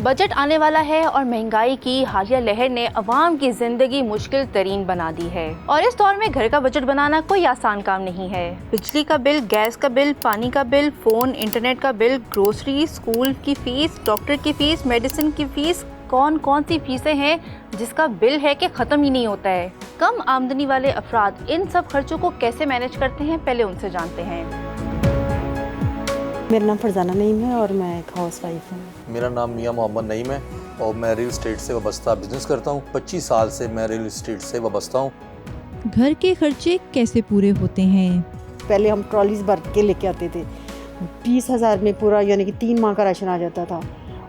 Budget आने वाला है और महंगाई की हालिया लहर ने अवाम की जिंदगी मुश्किल तरीन बना दी है। और इस दौर में घर का बजट बनाना कोई आसान काम नहीं है। बिजली का बिल, गैस का बिल, पानी का बिल, फोन, इंटरनेट का बिल, ग्रोसरी, स्कूल की फीस, डॉक्टर की फीस, मेडिसिन की फीस, कौन सी फीसें हैं जिसका बिल है कि ख़त्म ही नहीं होता है। कम आमदनी वाले अफराद इन सब खर्चों को कैसे मैनेज करते हैं, पहले उनसे जानते हैं। मेरा नाम फरजाना नईम है और मैं एक हाउस वाइफ हूँ। मेरा नाम मियां मोहम्मद नईम है और मैं रियल एस्टेट से वाबस्ता बिजनेस करता हूँ। 25 साल से मैं रियल एस्टेट से वाबस्ता हूँ। घर के खर्चे कैसे पूरे होते हैं? पहले हम ट्रॉलीज भर के लेके आते थे, 20,000 में पूरा यानी कि 3 माह का राशन आ जाता था।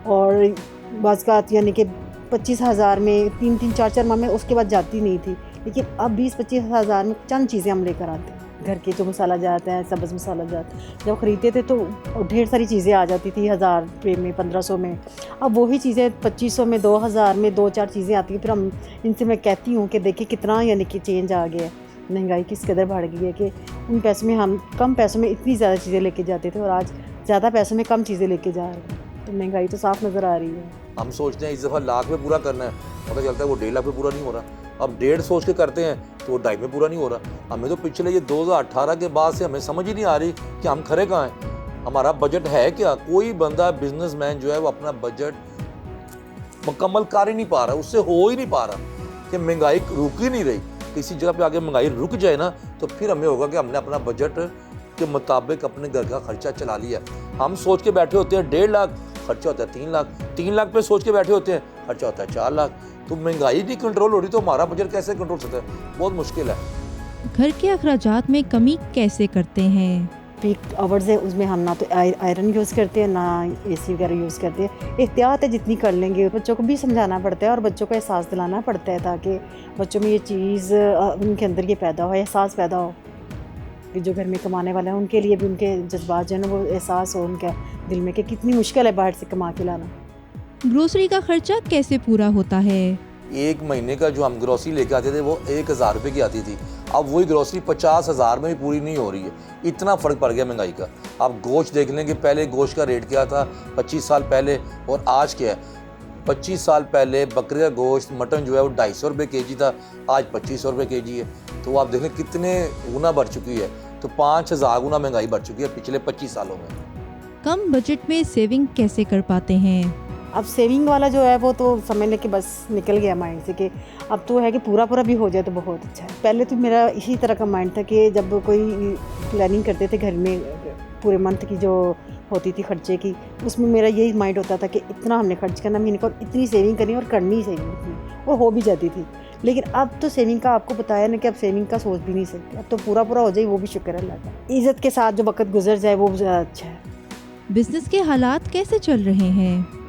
और बाज़ का यानी कि 25,000 में 3-3, 4-4 माह में उसके बाद जाती नहीं थी। लेकिन अब 20-25 हज़ार में चंद चीज़ें हम लेकर आते हैं। घर के जो मसाला जाते हैं, सब्ज़ मसाला जाता है, जब ख़रीदते थे तो ढेर सारी चीज़ें आ जाती थी 1000 रुपये में, 1500 में। अब वही चीज़ें 2500 में, 2000 में 2-4 चीज़ें आती हैं। फिर हम इनसे मैं कहती हूँ कि देखिए कितना यानी कि चेंज आ गया है, महंगाई किस कदर बढ़ गई है कि उन पैसों में हम कम पैसों में इतनी ज़्यादा चीज़ें लेके जाते थे और आज ज़्यादा पैसों में कम चीज़ें लेके जा रहे हैं। तो महंगाई तो साफ नज़र आ रही है। हम सोचते हैं इस दफ़ा लाख में पूरा करना है, पता चलता है वो 1.5 लाख में पूरा नहीं हो रहा। अब 1.5 सोच के करते हैं तो वो 2.5 में पूरा नहीं हो रहा। हमें तो पिछले ये 2018 के बाद से हमें समझ ही नहीं आ रही कि हम खरे कहाँ हैं, हमारा बजट है क्या। कोई बंदा बिजनेसमैन जो है वो अपना बजट मुकम्मल कर ही नहीं पा रहा, उससे हो ही नहीं पा रहा कि महंगाई रुक ही नहीं रही। किसी जगह पे आगे महंगाई रुक जाए ना तो फिर हमें होगा कि हमने अपना बजट के मुताबिक अपने घर का खर्चा चला लिया। हम सोच के बैठे होते हैं 1.5 लाख, खर्चा होता है 3 लाख, 3 लाख पे सोच के बैठे होते हैं, खर्चा होता है 4 लाख। तो महंगाई नहीं कंट्रोल हो रही तो हमारा बजट कैसे कंट्रोल सकता है, बहुत मुश्किल है। घर के अखराजात में कमी कैसे करते हैं? पीक आवर्स है उसमें हम ना तो आयरन यूज़ करते हैं ना एसी वगैरह यूज़ करते हैं। एहतियात है जितनी कर लेंगे। बच्चों को भी समझाना पड़ता है और बच्चों को एहसास दिलाना पड़ता है ताकि बच्चों में ये चीज़ उनके अंदर ये पैदा हो, एहसास पैदा हो कि जो घर में कमाने वाले हैं उनके लिए भी उनके जज्बात जो है ना वो एहसास हो उनके दिल में कि कितनी मुश्किल है बाहर से कमा के लाना। ग्रोसरी का खर्चा कैसे पूरा होता है? एक महीने का जो हम ग्रोसरी लेके आते थे वो 1,000 रुपये की आती थी। अब वही ग्रोसरी 50,000 में भी पूरी नहीं हो रही है। इतना फ़र्क पड़ गया महंगाई का। आप गोश्त देख लेंगे, पहले गोश्त का रेट क्या था 25 साल पहले और आज क्या है। 25 साल पहले बकरे का गोश्त, मटन जो है वो 250 रुपये केजी था, आज 2500 रुपये केजी है। तो आप देखें कितने गुना बढ़ चुकी है। तो 5000 गुना महंगाई बढ़ चुकी है पिछले 25 सालों में। कम बजट में सेविंग कैसे कर पाते हैं? अब सेविंग वाला जो है वो तो समझ लें कि बस निकल गया माइंड से कि अब तो है कि पूरा भी हो जाए तो बहुत अच्छा है। पहले तो मेरा इसी तरह का माइंड था कि जब कोई प्लानिंग करते थे घर में पूरे मंथ की जो होती थी खर्चे की, उसमें मेरा यही माइंड होता था कि इतना हमने खर्च करना महीने को, इतनी सेविंग करनी और करनी सेविंग थी और हो भी जाती थी। लेकिन अब तो सेविंग का आपको बताया ना कि अब सेविंग का सोच भी नहीं सकते। अब तो पूरा हो जाए वो भी शुक्र है अल्लाह का। इज़्ज़त के साथ जो वक्त गुजर जाए वो ज़्यादा अच्छा है। बिजनेस के हालात कैसे चल रहे हैं?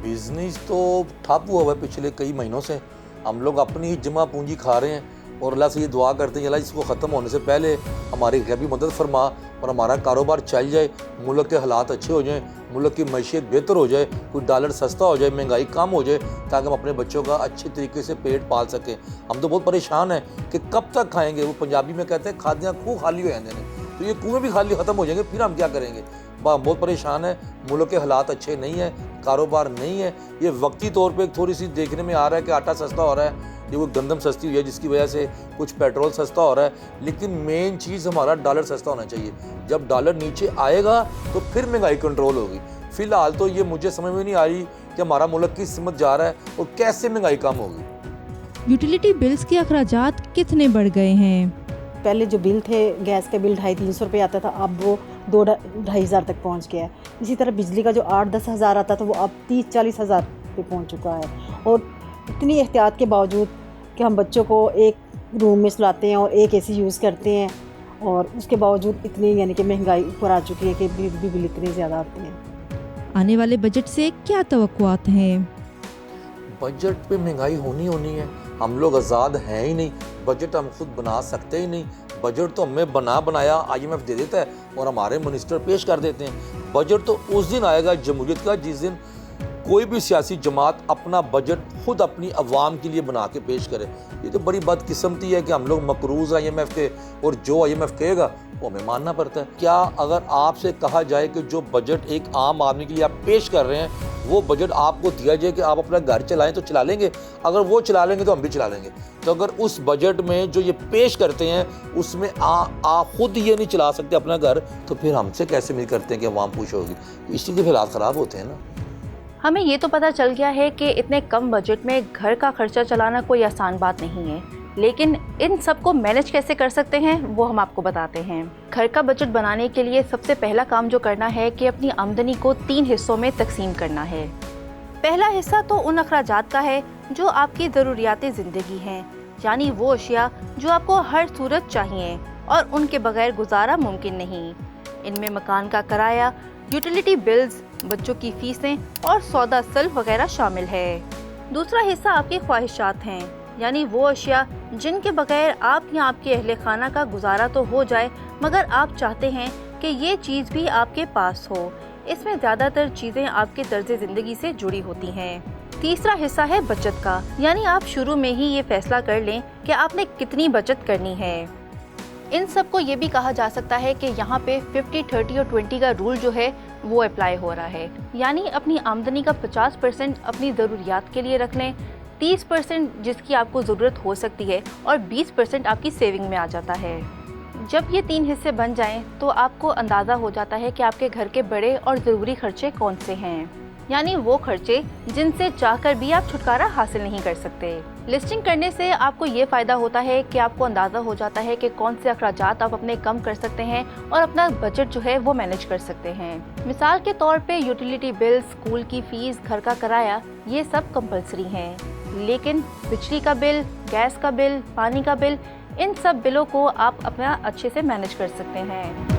बिजनेस तो ठप हुआ है पिछले कई महीनों से। हम लोग अपनी ही जमा पूंजी खा रहे हैं और अल्लाह से ये दुआ करते हैं अल्लाह इसको ख़त्म होने से पहले हमारी गैबी मदद फरमा और हमारा कारोबार चल जाए, मुल्क के हालात अच्छे हो जाएं, मुल्क की मैशियत बेहतर हो जाए, कोई डॉलर सस्ता हो जाए, महंगाई कम हो जाए, ताकि हम अपने बच्चों का अच्छे तरीके से पेट पाल सकें। हम तो बहुत परेशान हैं कि कब तक खाएँगे। वो पंजाबी में कहते हैं खादियाँ खूह खाली हो जाने, तो ये कुएँ भी खाली ख़त्म हो जाएंगे, फिर हम क्या करेंगे। बहुत परेशान है, मुल्क के हालात अच्छे नहीं है, कारोबार नहीं है। ये वक्ती तौर पे थोड़ी सी देखने में आ रहा है कि आटा सस्ता हो रहा है, ये वो गंदम सस्ती हुई है जिसकी वजह से कुछ पेट्रोल सस्ता हो रहा है। लेकिन मेन चीज़ हमारा डॉलर सस्ता होना चाहिए। जब डॉलर नीचे आएगा तो फिर महंगाई कंट्रोल होगी। फ़िलहाल तो ये मुझे समझ में नहीं आ रही कि हमारा मुल्क किस सिमत जा रहा है और कैसे महंगाई कम होगी। यूटिलिटी बिल्स के अखराजात कितने बढ़ गए हैं? पहले जो बिल थे, गैस का बिल 250-300 रुपये आता था, अब वो 2-2.5 हज़ार तक पहुंच गया है। इसी तरह बिजली का जो 8-10 हज़ार आता था वो अब 30-40 हज़ार पे पहुंच चुका है। और इतनी एहतियात के बावजूद कि हम बच्चों को एक रूम में सुलाते हैं और एक एसी यूज़ करते हैं और उसके बावजूद इतनी यानी कि महंगाई ऊपर आ चुकी है कि बिल इतने ज़्यादा आते हैं। आने वाले बजट से क्या तवक्कुआत हैं? बजट पे महंगाई होनी है। हम लोग आज़ाद हैं ही नहीं, बजट हम खुद बना सकते ही नहीं। बजट तो हमें बनाया IMF दे देता है और हमारे मिनिस्टर पेश कर देते हैं। बजट तो उस दिन आएगा जमहूरियत का जिस दिन कोई भी सियासी जमात अपना बजट खुद अपनी अवाम के लिए बना के पेश करे, ये तो बड़ी बदकिस्मती है कि हम लोग मकरूज़ IMF के, और जो IMF कहेगा वो हमें मानना पड़ता है। क्या अगर आपसे कहा जाए कि जो बजट एक आम आदमी के लिए आप पेश कर रहे हैं वो बजट आपको दिया जाए कि आप अपना घर चलाएं, तो चला लेंगे? अगर वो चला लेंगे तो हम भी चला लेंगे। तो अगर उस बजट में जो ये पेश करते हैं उसमें खुद ये नहीं चला सकते अपना घर, तो फिर हमसे कैसे उम्मीद करते हैं कि अवाम खुश होगी? इसलिए फिर हालात ख़राब होते हैं ना। हमें ये तो पता चल गया है कि इतने कम बजट में घर का खर्चा चलाना कोई आसान बात नहीं है, लेकिन इन सब को मैनेज कैसे कर सकते हैं वो हम आपको बताते हैं। घर का बजट बनाने के लिए सबसे पहला काम जो करना है कि अपनी आमदनी को 3 हिस्सों में तकसीम करना है। पहला हिस्सा तो उन अखराजात का है जो आपकी ज़रूरियाती ज़िंदगी हैं, यानी वो अशिया जो आपको हर सूरत चाहिए और उनके बगैर गुजारा मुमकिन नहीं। इनमें मकान का किराया, यूटिलिटी बिल्स, बच्चों की फीसें और सौदा सल्फ वगैरह शामिल है। दूसरा हिस्सा आपकी ख्वाहिशात हैं, यानी वो अशिया जिनके बगैर आप या आपके अहले खाना का गुजारा तो हो जाए मगर आप चाहते हैं कि ये चीज़ भी आपके पास हो। इसमें ज़्यादातर चीज़ें आपके तर्ज ज़िंदगी से जुड़ी होती हैं। तीसरा हिस्सा है बचत का, यानी आप शुरू में ही ये फैसला कर लें कि आपने कितनी बचत करनी है। इन सब को ये भी कहा जा सकता है कि यहाँ पे 50, 30 और 20 का रूल जो है वो अप्लाई हो रहा है, यानी अपनी आमदनी का 50% अपनी ज़रूरियात के लिए रख लें, 30% जिसकी आपको ज़रूरत हो सकती है और 20% आपकी सेविंग में आ जाता है। जब ये 3 हिस्से बन जाएं तो आपको अंदाज़ा हो जाता है कि आपके घर के बड़े और ज़रूरी खर्चे कौन से हैं, यानी वो खर्चे जिनसे चाहकर भी आप छुटकारा हासिल नहीं कर सकते। लिस्टिंग करने से आपको ये फ़ायदा होता है कि आपको अंदाज़ा हो जाता है कि कौन से अखराजात आप अपने कम कर सकते हैं और अपना बजट जो है वो मैनेज कर सकते हैं। मिसाल के तौर पे यूटिलिटी बिल, स्कूल की फ़ीस, घर का किराया, ये सब कंपलसरी हैं, लेकिन बिजली का बिल, गैस का बिल, पानी का बिल, इन सब बिलों को आप अपना अच्छे से मैनेज कर सकते हैं।